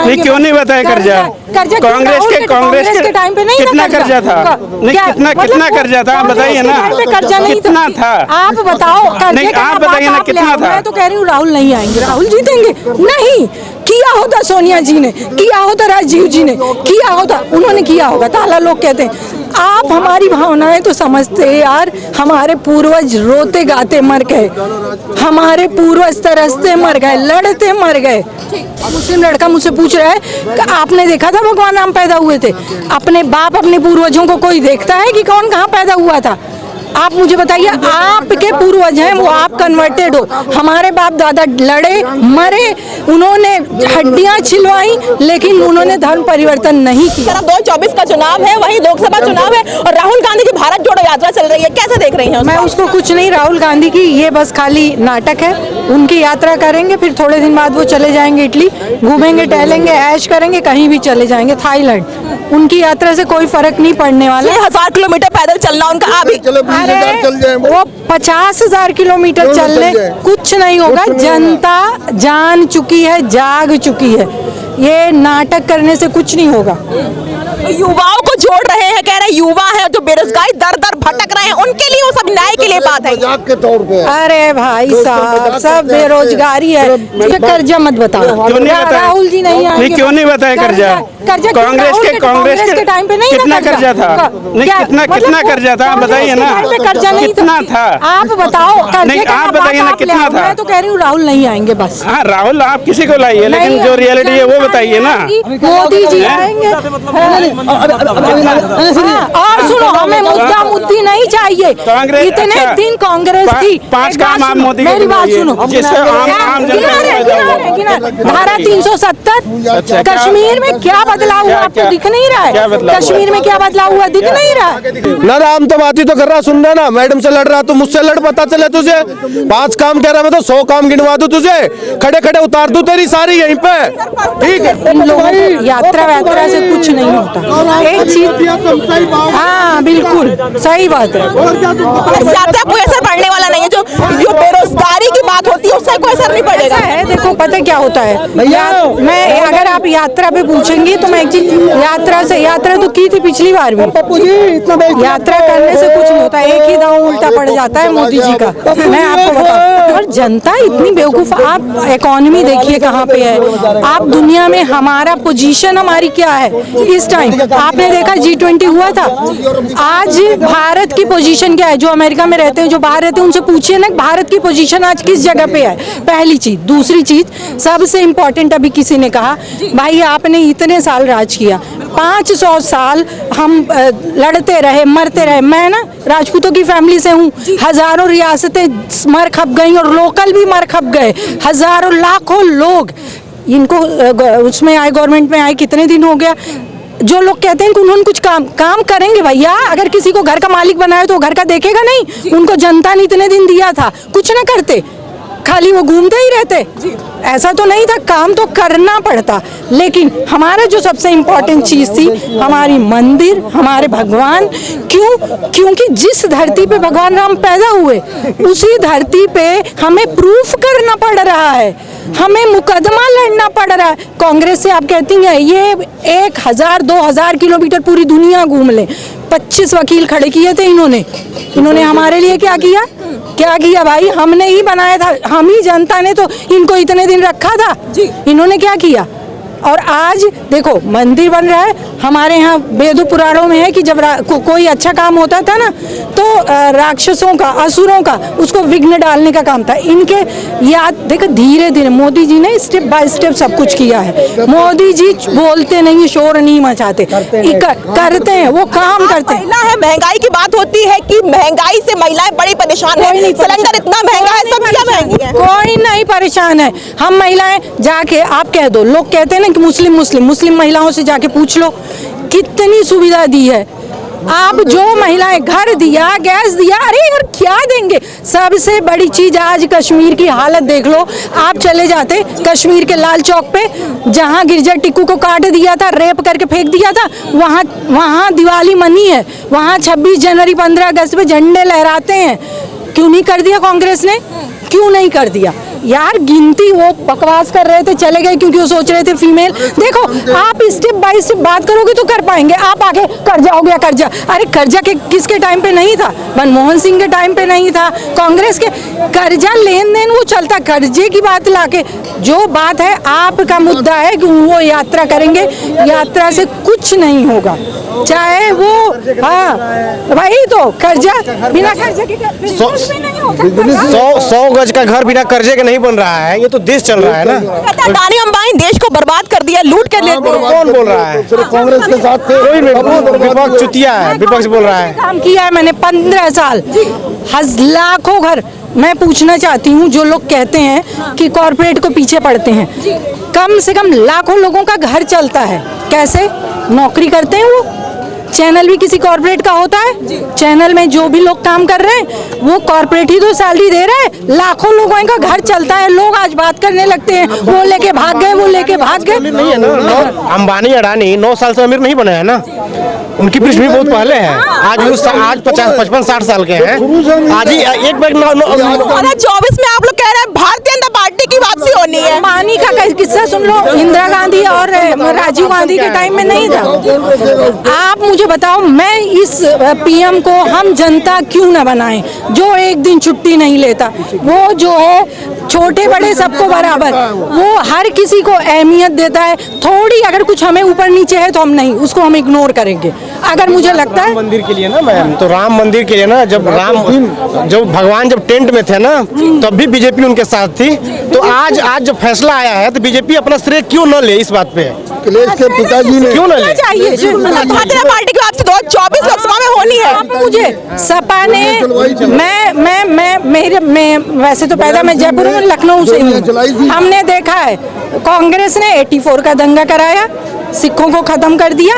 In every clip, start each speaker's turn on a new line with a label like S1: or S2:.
S1: नहीं, क्यों नहीं बताया कर्जा? कांग्रेस के टाइम पे नहीं कितना कर्जा था? नहीं, कितना कर्जा था आप बताइए ना,
S2: कर्जा नहीं
S1: कितना था
S2: आप बताओ।
S1: नहीं, आप बताइए ना कितना था?
S2: मैं तो कह रही हूँ राहुल नहीं आएंगे, राहुल जीतेंगे नहीं। किया होता सोनिया जी ने, किया होता राजीव जी ने, किया होता, उन्होंने किया होगा। ताला लोग कहते हैं, आप हमारी भावनाएं तो समझते यार। हमारे पूर्वज रोते गाते मर गए, हमारे पूर्वज तरसते मर गए, लड़ते मर गए। मुस्लिम लड़का मुझसे पूछ रहा है कि आपने देखा था भगवान राम पैदा हुए थे? अपने बाप अपने पूर्वजों को कोई देखता है कि कौन कहाँ पैदा हुआ था? आप मुझे बताइए, आपके पूर्वज हैं वो आप कन्वर्टेड हो। हमारे बाप दादा लड़े मरे, उन्होंने हड्डियां छिलवाई, लेकिन उन्होंने धर्म परिवर्तन नहीं किया।
S3: 2024 का चुनाव है, वहीं लोकसभा चुनाव है और राहुल गांधी की भारत जोड़ो यात्रा चल रही है, कैसे देख रही हैं?
S2: मैं उसको कुछ नहीं, राहुल गांधी की ये बस खाली नाटक है। उनकी यात्रा करेंगे, फिर थोड़े दिन बाद वो चले जाएंगे इटली, घूमेंगे टहलेंगे, ऐश करेंगे, कहीं भी चले जाएंगे, थाईलैंड। उनकी यात्रा से कोई फर्क नहीं पड़ने वाला।
S3: 1000 किलोमीटर पैदल चलना उनका अभी,
S2: वो 50,000 किलोमीटर चलने कुछ नहीं होगा। जनता जान चुकी है, जाग चुकी है, ये नाटक करने से कुछ नहीं होगा।
S3: युवाओं को जोड़ रहे हैं, कह रहे हैं युवा है जो बेरोजगारी दर दर भटक रहे हैं, उनके लिए वो सब न्याय के लिए बात है
S4: के तौर पे।
S2: अरे भाई साहब, सब बेरोजगारी है। मुझे कर्जा मत बताओ, राहुल जी नहीं आएंगे।
S1: क्यों नहीं बताया कर्जा? कांग्रेस के टाइम पे नहीं कितना कर्जा था? नहीं, कितना कर्जा था आप बताइए ना,
S2: कर्जा नहीं
S1: कितना था?
S2: आप बताओ।
S1: नहीं, आप बताइए ना कितना था?
S2: मैं तो कह रही हूँ राहुल नहीं आएंगे बस।
S1: हाँ, राहुल आप किसी को लाइए, लेकिन जो रियलिटी है वो बताइए ना।
S2: मोदी जी आएंगे। और सुनो, हमें मुद्दा मुद्दी नहीं चाहिए। इतने दिन कांग्रेस थी,
S1: 5 काम आप मोदी
S2: मेरी बात सुनो।
S1: जिससे आम
S2: धारा 370 कश्मीर में क्या बदलाव हुआ आपको दिख नहीं रहा है? कश्मीर में क्या बदलाव हुआ दिख नहीं रहा है?
S4: ना राम तो बात ही तो कर रहा, सुन रहा ना, मैडम से लड़ रहा तो मुझसे लड़, पता चले तुझे। 5 काम कह रहा, मैं तो 100 काम गिनवा दूं तुझे, खड़े खड़े उतार दूं तेरी सारी यहीं पे, ठीक है?
S2: इन लोगों को यात्रा से कुछ नहीं होता। एक चीज, हाँ बिल्कुल सही बात है,
S3: यात्रा कोई असर पड़ने वाला नहीं है। जो बेरोजगारी की बात होती है उससे कोई असर नहीं पड़ेगा।
S2: है देखो, पता क्या होता है, मैं अगर आप यात्रा पे पूछेंगी तो मैं एक चीज, यात्रा तो की थी पिछली बार भी। यात्रा करने से कुछ नहीं होता, एक ही दांव उल्टा पड़ जाता है मोदी जी का। मैं आपको बताऊं, और जनता इतनी बेवकूफ। आप इकोनॉमी देखिए कहाँ पे है, आप दुनिया में हमारा पोजीशन हमारी क्या है इस टाइम। आपने देखा G20 हुआ था, आज भारत की पोजीशन क्या है? जो अमेरिका में रहते हैं, जो बाहर रहते हैं, उनसे पूछिए ना भारत की पोजीशन आज किस जगह पे है। पहली चीज। दूसरी चीज सबसे इम्पोर्टेंट, अभी किसी ने कहा भाई आपने इतने साल राज किया, 500 साल हम लड़ते रहे, मरते रहे। मैं ना राजपूतों की फैमिली से हूँ, हजारों रियासतें मर खप गई और लोकल भी मर खप गए, हजारों लाखों लोग इनको उसमें आए, गवर्नमेंट में आए, कितने दिन हो गया। जो लोग कहते हैं कि उन्होंने कुछ काम करेंगे, भैया अगर किसी को घर का मालिक बनाए तो घर का देखेगा नहीं? उनको जनता ने इतने दिन दिया था, कुछ ना करते, खाली वो घूमते ही रहते? ऐसा तो नहीं था, काम तो करना पड़ता। लेकिन हमारा जो सबसे इम्पोर्टेंट चीज थी, हमारी मंदिर, हमारे भगवान। क्योंकि जिस धरती पे भगवान राम पैदा हुए, उसी धरती पे हमें प्रूफ करना पड़ रहा है, हमें मुकदमा लड़ना पड़ रहा है। कांग्रेस से आप कहती हैं ये 1000-2000 किलोमीटर पूरी दुनिया घूम ले, 25 वकील खड़े किए थे इन्होंने हमारे लिए क्या किया भाई? हमने ही बनाया था, हम ही जनता ने तो इनको इतने दिन रखा था। इन्होंने क्या किया? और आज देखो मंदिर बन रहा है। हमारे यहाँ वेद पुराणों में है कि जब कोई अच्छा काम होता था ना, तो राक्षसों का, असुरों का, उसको विघ्न डालने का काम था। इनके याद देखो, धीरे धीरे मोदी जी ने स्टेप बाय स्टेप सब कुछ किया है। मोदी जी बोलते नहीं, शोर नहीं मचाते, करते हैं, वो काम करते हैं।
S3: है महंगाई की बात होती है कि महंगाई से महिलाएं बड़ी परेशान है, सिलेंडर इतना महंगा है, सब्जियां महंगी है।
S2: कोई नहीं परेशान है। हम महिलाएं जाके, आप कह दो, लोग कहते हैं ना कि मुस्लिम महिलाओं से जाके पूछ लो कितनी सुविधा दी है। आप जो महिलाएं, घर दिया, गैस दिया, अरे यार क्या देंगे? सबसे बड़ी चीज आज कश्मीर की हालत देख लो। आप चले जाते कश्मीर के लाल चौक पे, जहां गिरजा टिक्कू को काट दिया था, रेप करके फेंक दिया था, वहां दिवाली मनी है, वहां 26 जनवरी 15 अगस्त पे झंडे लहराते हैं। क्यों नहीं कर दिया कांग्रेस ने? क्यों नहीं कर दिया? यार गिनती वो बकवास कर रहे थे, चले गए क्योंकि वो सोच रहे थे फीमेल। देखो आप स्टेप बाय स्टेप बात करोगे तो कर पाएंगे। आप आगे कर्जा हो गया, कर्जा, अरे कर्जा के किसके टाइम पे नहीं था? मनमोहन सिंह के टाइम पे नहीं था, कांग्रेस के। कर्जा लेन देन वो चलता, कर्जे की बात लाके जो बात है आपका मुद्दा है कि वो यात्रा करेंगे, यात्रा से कुछ नहीं होगा, चाहे वो हाँ वही तो कर्जा, बिना कर्जे के
S5: सौ गज का घर बिना कर्जे के नहीं बन रहा है। ये तो देश चल रहा है ना।
S3: अडानी अंबानी देश को बर्बाद कर दिया, लूट कर लेते हैं।
S5: कौन बोल रहा है?
S4: कांग्रेस के साथ
S5: कोई विपक्ष चुतिया है, विपक्ष बोल रहा है।
S2: काम किया है मैंने 15 साल, लाखों घर। मैं पूछना चाहती हूँ जो लोग कहते हैं कि कॉर्पोरेट को पीछे पड़ते हैं, कम से कम लाखों लोगों का घर चलता है, कैसे? नौकरी करते हैं वो, चैनल भी किसी कॉर्पोरेट का होता है, चैनल में जो भी लोग काम कर रहे हैं वो कॉर्पोरेट ही तो सैलरी दे रहा है, लाखों लोगों का घर चलता है। लोग आज बात करने लगते हैं वो लेके भाग गए, वो लेके भाग गए।
S5: नहीं है ना, अंबानी अडानी 9 साल से अमीर नहीं बने हैं ना, उनकी पृथ्वी बहुत पहले है। आज 50, 55, 60 साल के हैं। आज ही एक बार
S3: 2024 में आप लोग कह रहे हैं भारतीय जनता पार्टी की वापसी होनी है।
S2: अंबानी का किस्सा सुन लो, इंदिरा गांधी और राजीव गांधी के टाइम में नहीं था। आप मुझे बताओ, मैं इस पीएम को हम जनता क्यों न बनाएं, जो एक दिन छुट्टी नहीं लेता, वो जो है छोटे बड़े सबको बराबर, वो हर किसी को अहमियत देता है। थोड़ी अगर कुछ हमें ऊपर नीचे है तो हम नहीं, उसको हम इग्नोर करेंगे। अगर मुझे लगता है
S5: मंदिर के लिए ना मैम, तो राम मंदिर के लिए ना, जब भगवान जब टेंट में थे ना, तब भी बीजेपी उनके साथ थी। तो आज जब फैसला आया है तो बीजेपी अपना श्रेय क्यों न ले इस बात पे?
S4: अखिलेश के पिताजी ने
S5: क्यों न ले?
S2: चाहिए
S3: भारतीय जनता पार्टी की वापसी 2024 लोकसभा में होनी है।
S2: मुझे सपा ने, मैं वैसे तो पैदा मैं जयपुर में, लखनऊ से हूँ। हमने देखा है कांग्रेस ने 84 का दंगा कराया, सिखों को खत्म कर दिया,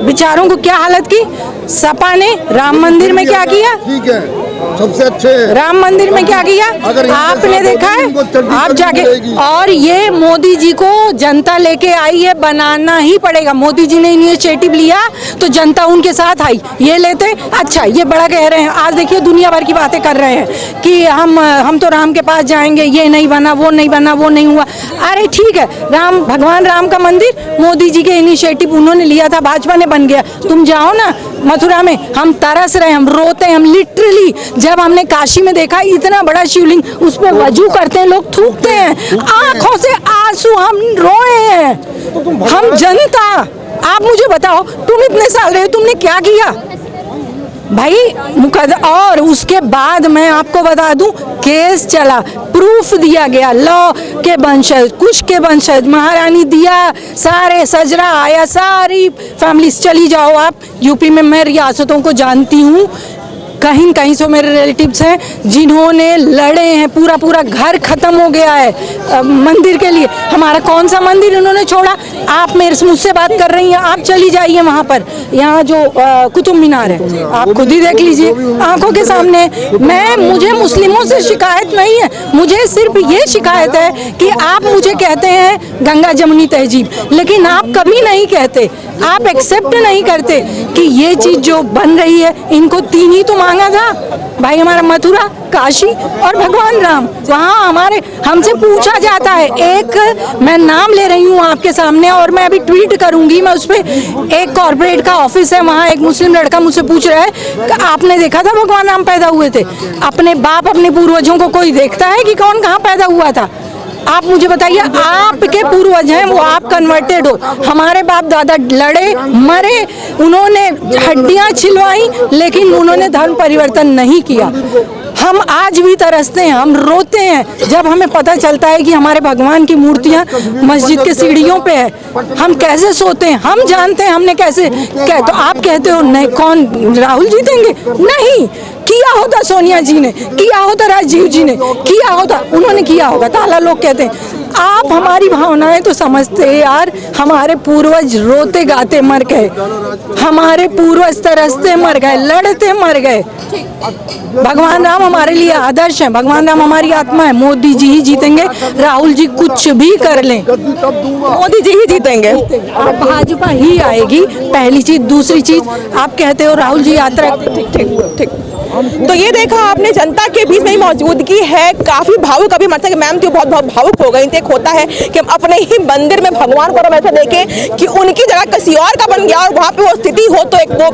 S2: बेचारों को क्या हालत की। सपा ने राम मंदिर में क्या किया?
S4: ठीक है, सबसे अच्छे
S2: राम मंदिर में क्या किया आपने देखा है? आप जाके, और ये मोदी जी को जनता लेके आई है, बनाना ही पड़ेगा। मोदी जी ने इनिशिएटिव लिया तो जनता उनके साथ आई, ये लेते अच्छा, ये बड़ा कह रहे हैं। आज देखिए दुनिया भर की बातें कर रहे हैं कि हम तो राम के पास जाएंगे, ये नहीं बना, वो नहीं बना, वो नहीं हुआ। अरे ठीक है, भगवान राम का मंदिर मोदी जी के इनिशिएटिव उन्होंने लिया था, भाजपा ने बन गया। तुम जाओ ना मथुरा में, हम तरस रहे, हम रोते हैं, हम लिटरली। जब हमने काशी में देखा इतना बड़ा शिवलिंग, उस पर वजू करते हैं लोग, थूकते हैं, आंखों से आंसू, हम रोए हैं, हम जनता। आप मुझे बताओ, तुम इतने साल रहे, तुमने क्या किया भाई? और उसके बाद मैं आपको बता दूं, केस चला, प्रूफ दिया गया, लॉ के वंशज, कुछ के वंशज, महारानी दिया, सारे सजरा आया, सारी फैमिली। चली जाओ आप यूपी में, मैं रियासतों को जानती हूँ, कहीं कहीं से मेरे रिलेटिव्स हैं जिन्होंने लड़े हैं, पूरा घर खत्म हो गया है मंदिर के लिए। हमारा कौन सा मंदिर उन्होंने छोड़ा? आप मुझसे बात कर रही हैं, आप चली जाइए वहाँ पर, यहाँ जो कुतुब मीनार है, आप खुद ही देख लीजिए आंखों के सामने। मुझे मुस्लिमों से शिकायत नहीं है, मुझे सिर्फ ये शिकायत है कि आप मुझे कहते हैं गंगा जमुनी तहजीब, लेकिन आप कभी नहीं कहते, आप एक्सेप्ट नहीं करते कि ये चीज़ जो बन रही है, इनको 3 ही तो मांगा था भाई, हमारा मथुरा, काशी और भगवान राम। वहाँ हमसे पूछा जाता है, एक मैं नाम ले रही हूँ आपके सामने और मैं अभी ट्वीट करूंगी, मैं उस पर, एक कॉर्पोरेट का ऑफिस है, वहाँ एक मुस्लिम लड़का मुझसे पूछ रहा है कि आपने देखा था भगवान राम पैदा हुए थे? अपने बाप, अपने पूर्वजों को कोई देखता है कि कौन कहाँ पैदा हुआ था? आप मुझे बताइए, आपके पूर्वज हैं वो, आप कन्वर्टेड हो। हमारे बाप दादा लड़े, मरे, उन्होंने हड्डियां छिलवाई, लेकिन उन्होंने धर्म परिवर्तन नहीं किया। हम आज भी तरसते हैं, हम रोते हैं जब हमें पता चलता है कि हमारे भगवान की मूर्तियां मस्जिद के सीढ़ियों पे है। हम कैसे सोते हैं, हम जानते हैं हमने कैसे तो आप कहते हो नहीं, कौन राहुल जीतेंगे? नहीं, किया होता सोनिया जी ने, किया होता राजीव जी ने, किया होता, उन्होंने किया होगा, ताला लोग कहते हैं। आप हमारी भावनाएं तो समझते हैं यार, हमारे पूर्वज रोते गाते मर गए, हमारे पूर्वज तरसते मर गए, लड़ते मर गए। भगवान राम हमारे लिए आदर्श है, भगवान राम हमारी आत्मा है। मोदी जी ही जीतेंगे, राहुल जी कुछ भी कर लें,
S3: मोदी जी ही जीतेंगे,
S2: भाजपा ही आएगी, पहली चीज। दूसरी चीज, आप कहते हो राहुल जी यात्रा, ठीक,
S3: तो ये देखा आपने, जनता के बीच में मौजूदगी है, काफी भावुक अभी मतलब मैम तो बहुत भावुक हो गई थी। एक होता है कि हम अपने ही मंदिर में भगवान को वैसे देखें कि उनकी जगह किसी और का बन गया और वहां पे वो स्थिति हो तो एक वो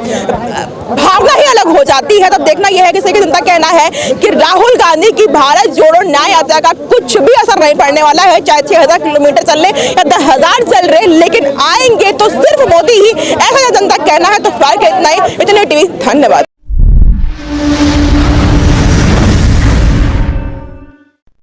S3: भावना ही अलग हो जाती है। तब देखना यह है कि जनता कहना है कि राहुल गांधी की भारत जोड़ो न्याय यात्रा का कुछ भी असर नहीं पड़ने वाला है, चाहे 6000 किलोमीटर चल रहे या 10,000 चल रहे, लेकिन आएंगे तो सिर्फ मोदी ही, ऐसा जनता कहना है। तो फिलहाल इतना ही, इतने टीवी, धन्यवाद।